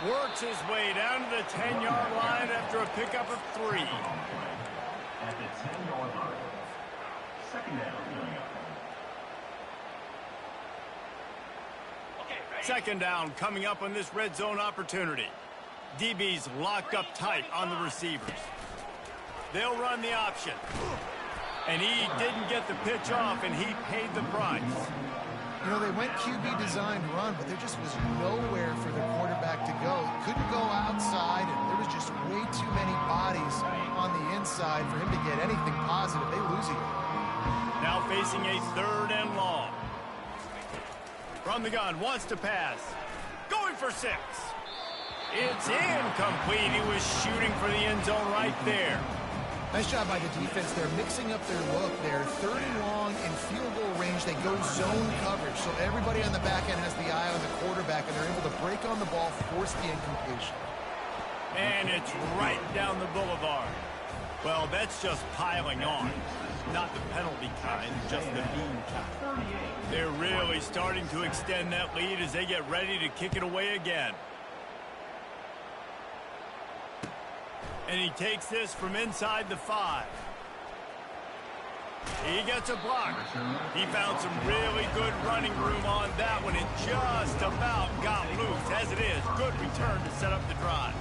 Works his way down to the 10-yard line after a pickup of 3. At the 10-yard line. Second down coming up. Second down coming up on this red zone opportunity. DB's locked up tight on the receivers. They'll run the option. And he didn't get the pitch off, and he paid the price. You know, they went QB designed run, but there just was nowhere for the quarterback to go. He couldn't go outside, and there was just way too many bodies on the inside. side for him to get anything positive. They lose it. Now facing a 3rd and long. From the gun, wants to pass. Going for 6. It's incomplete. He was shooting for the end zone right there. Nice job by the defense. They're mixing up their look. They're 3rd and long in field goal range. They go zone coverage. So everybody on the back end has the eye on the quarterback, and they're able to break on the ball, force the incompletion. And it's right down the boulevard. Well, that's just piling on. Not the penalty kind, just the mean kind. They're really starting to extend that lead as they get ready to kick it away again. And he takes this from inside the 5. He gets a block. He found some really good running room on that one and just about got loose. As it is, good return to set up the drive.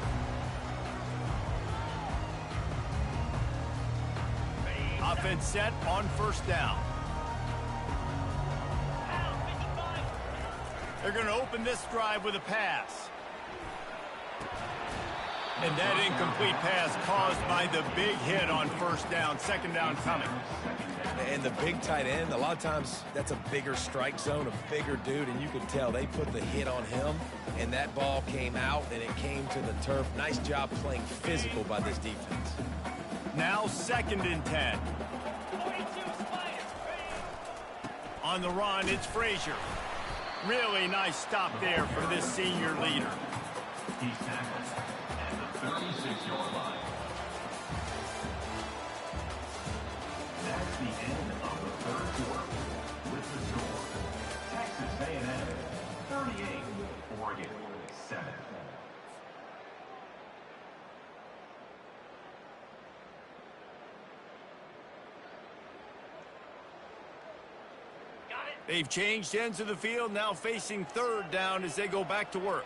Offense set on 1st down. They're going to open this drive with a pass. And that incomplete pass caused by the big hit on 1st down. 2nd down coming. And the big tight end, a lot of times that's a bigger strike zone, a bigger dude, and you can tell they put the hit on him, and that ball came out, and it came to the turf. Nice job playing physical by this defense. Now 2nd and 10. On the run, it's Frazier. Really nice stop there for this senior leader. He's tackled at the 36-yard line. That's the end of the 3rd quarter. With the score, Texas A&M 38, Oregon 7. They've changed ends of the field, now facing 3rd down as they go back to work.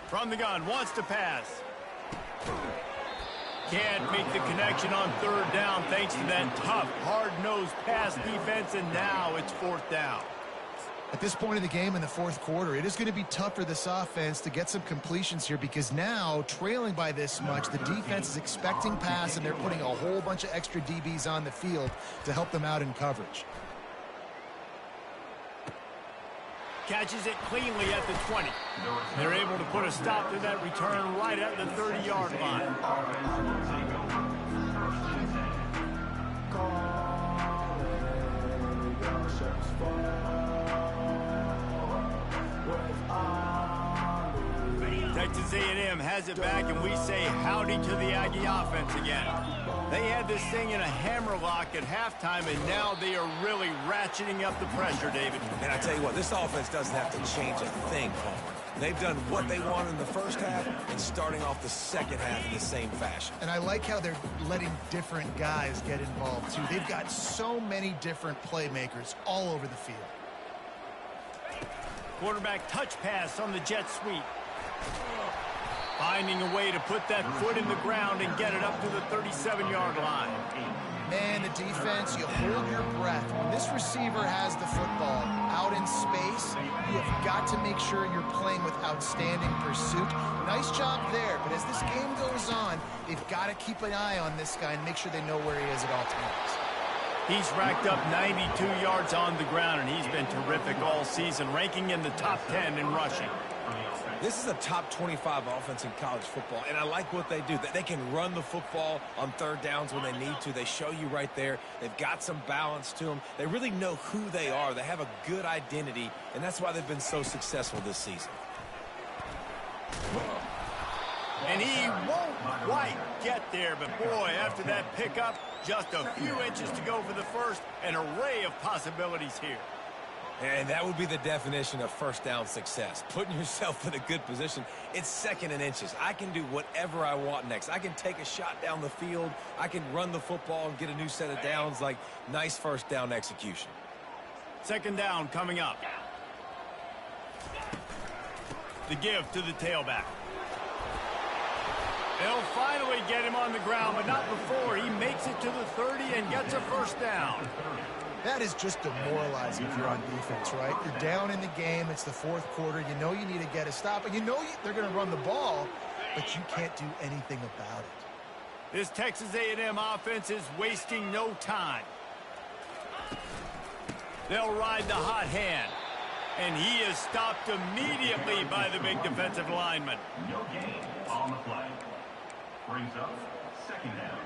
From the gun, wants to pass. Can't make the connection on 3rd down thanks to that tough, hard-nosed pass defense, and now it's 4th down. At this point in the game in the 4th quarter, it is going to be tough for this offense to get some completions here because now, trailing by this much, the defense is expecting pass, and they're putting a whole bunch of extra DBs on the field to help them out in coverage. Catches it cleanly at the 20. They're able to put a stop to that return right at the 30-yard line. Texas A&M has it back, and we say howdy to the Aggie offense again. They had this thing in a hammerlock at halftime, and now they are really ratcheting up the pressure, David. And I tell you what, this offense doesn't have to change a thing, Palmer. They've done what they wanted in the 1st half and starting off the 2nd half in the same fashion. And I like how they're letting different guys get involved, too. They've got so many different playmakers all over the field. Quarterback touch pass on the jet sweep. Finding a way to put that foot in the ground and get it up to the 37-yard line. Man, the defense, you hold your breath. When this receiver has the football out in space, you have got to make sure you're playing with outstanding pursuit. Nice job there, but as this game goes on, they've got to keep an eye on this guy and make sure they know where he is at all times. He's racked up 92 yards on the ground, and he's been terrific all season, ranking in the top 10 in rushing. This is a top 25 offense in college football, and I like what they do. They can run the football on 3rd downs when they need to. They show you right there. They've got some balance to them. They really know who they are. They have a good identity, and that's why they've been so successful this season. And he won't quite get there, but boy, after that pickup, just a few inches to go for the first. An array of possibilities here. And that would be the definition of 1st down success. Putting yourself in a good position. It's 2nd and inches. I can do whatever I want next. I can take a shot down the field. I can run the football and get a new set of downs. Like, nice 1st down execution. 2nd down coming up. The give to the tailback. They'll finally get him on the ground, but not before he makes it to the 30 and gets a 1st down. That is just demoralizing if you're on defense, right? You're down in the game. It's the 4th quarter. You know you need to get a stop, and you know they're going to run the ball, but you can't do anything about it. This Texas A&M offense is wasting no time. They'll ride the hot hand. And he is stopped immediately by the big defensive lineman. No gain on the play. Brings up second down.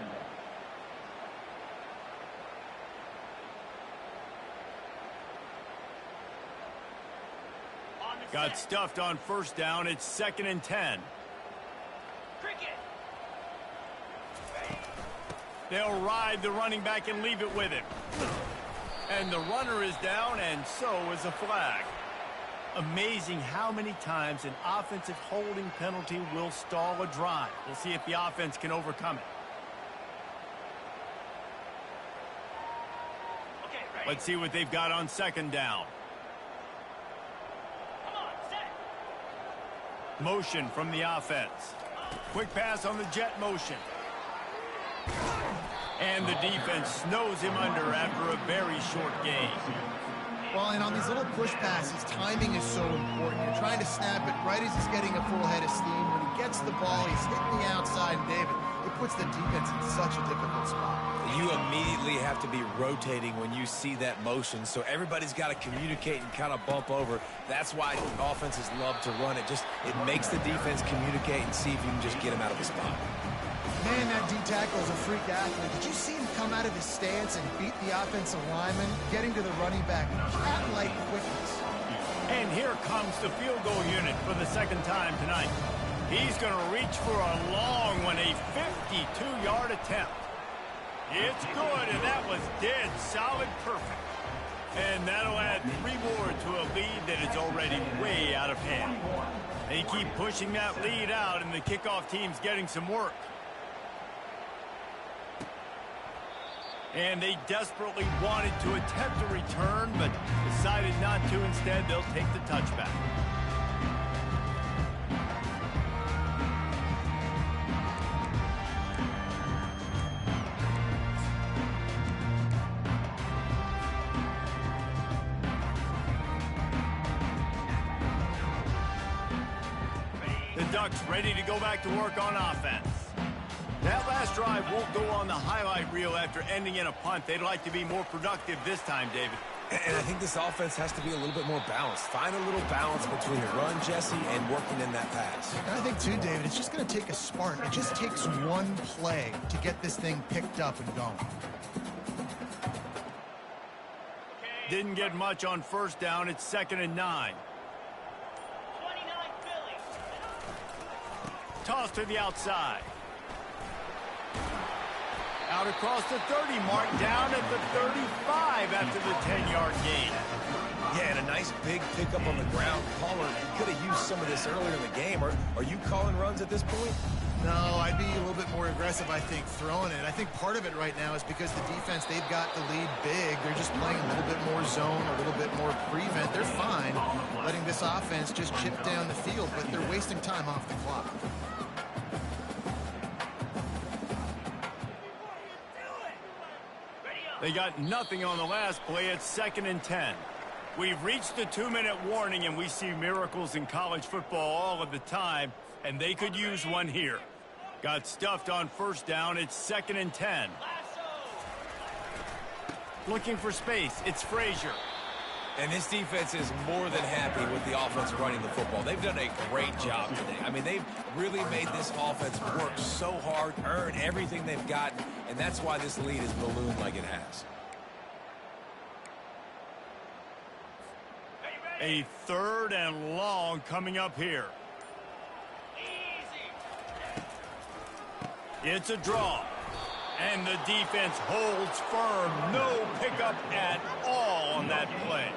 Got stuffed on first down. It's 2nd and 10. They'll ride the running back and leave it with him. And the runner is down, and so is a flag. Amazing how many times an offensive holding penalty will stall a drive. We'll see if the offense can overcome it. Let's see what they've got on 2nd down. Motion from the offense. Quick pass on the jet motion. And the defense snows him under after a very short gain. Well, and on these little push passes, timing is so important. You're trying to snap it right as he's getting a full head of steam. When he gets the ball, he's hitting the outside, and David, it puts the defense in such a difficult spot. You immediately have to be rotating when you see that motion, so everybody's got to communicate and kind of bump over. That's why offenses love to run it. It makes the defense communicate and see if you can just get him out of the spot. Man, that D-tackle is a freak athlete. Did you see him come out of his stance and beat the offensive lineman, getting to the running back? Cat-like quickness. And here comes the field goal unit for the 2nd time tonight. He's going to reach for a long one, a 52-yard attempt. It's good, and that was dead solid perfect. And that'll add 3 more to a lead that is already way out of hand. They keep pushing that lead out, and the kickoff team's getting some work. And they desperately wanted to attempt a return, but decided not to. Instead, they'll take the touchback. The Ducks ready to go back to work on offense. That last drive won't go on the highlight reel after ending in a punt. They'd like to be more productive this time, David. And I think this offense has to be a little bit more balanced. Find a little balance between the run, Jesse, and working in that pass. And I think, too, David, it's just going to take a spark. It just takes one play to get this thing picked up and going. Didn't get much on first down. It's 2nd and 9. Toss to the outside. Out across the 30 mark, down at the 35 after the 10-yard gain. Yeah, and a nice big pickup on the ground. Pollard could have used some of this earlier in the game. Are you calling runs at this point? No, I'd be a little bit more aggressive, I think, throwing it. I think part of it right now is because the defense, they've got the lead big. They're just playing a little bit more zone, a little bit more prevent. They're fine letting this offense just chip down the field, but they're wasting time off the clock. They got nothing on the last play. It's 2nd and 10. We've reached the 2-minute warning, and we see miracles in college football all of the time, and they could use one here. Got stuffed on first down. It's 2nd and 10. Looking for space. It's Frazier. And this defense is more than happy with the offense running the football. They've done a great job today. I mean, they've really made this offense work so hard, earn everything they've gotten, and that's why this lead is ballooned like it has. A 3rd and long coming up here. It's a draw. And the defense holds firm. No pickup at all on that play.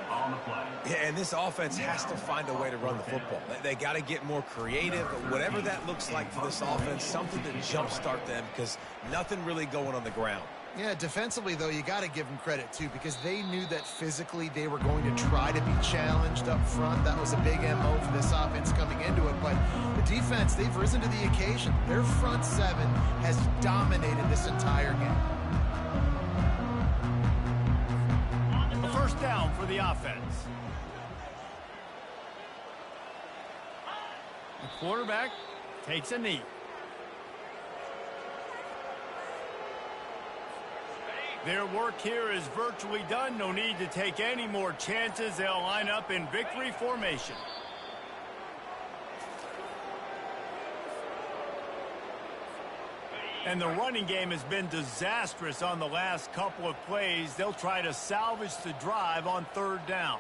Yeah, and this offense has to find a way to run the football. They got to get more creative. Whatever that looks like for this offense, something to jumpstart them because nothing really going on the ground. Yeah, defensively, though, you got to give them credit, too, because they knew that physically they were going to try to be challenged up front. That was a big MO for this offense coming into it. But the defense, they've risen to the occasion. Their front seven has dominated this entire game. A first down for the offense. The quarterback takes a knee. Their work here is virtually done. No need to take any more chances. They'll line up in victory formation. And the running game has been disastrous on the last couple of plays. They'll try to salvage the drive on third down.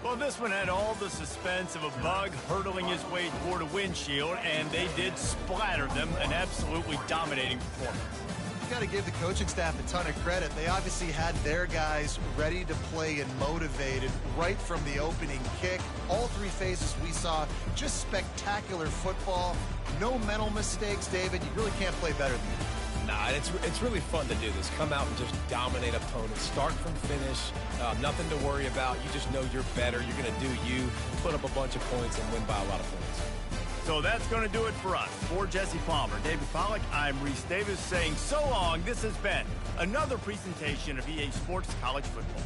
Well, this one had all the suspense of a bug hurtling his way toward a windshield, and they did splatter them. An absolutely dominating performance. You got to give the coaching staff a ton of credit. They obviously had their guys ready to play and motivated right from the opening kick. All three phases we saw, just spectacular football. No mental mistakes, David. You really can't play better than that. Nah, it's really fun to do this. Come out and just dominate opponents. Start from finish. Nothing to worry about. You just know you're better. You're going to do you, put up a bunch of points, and win by a lot of points. So that's going to do it for us. For Jesse Palmer, David Pollack, I'm Reese Davis saying so long. This has been another presentation of EA Sports College Football.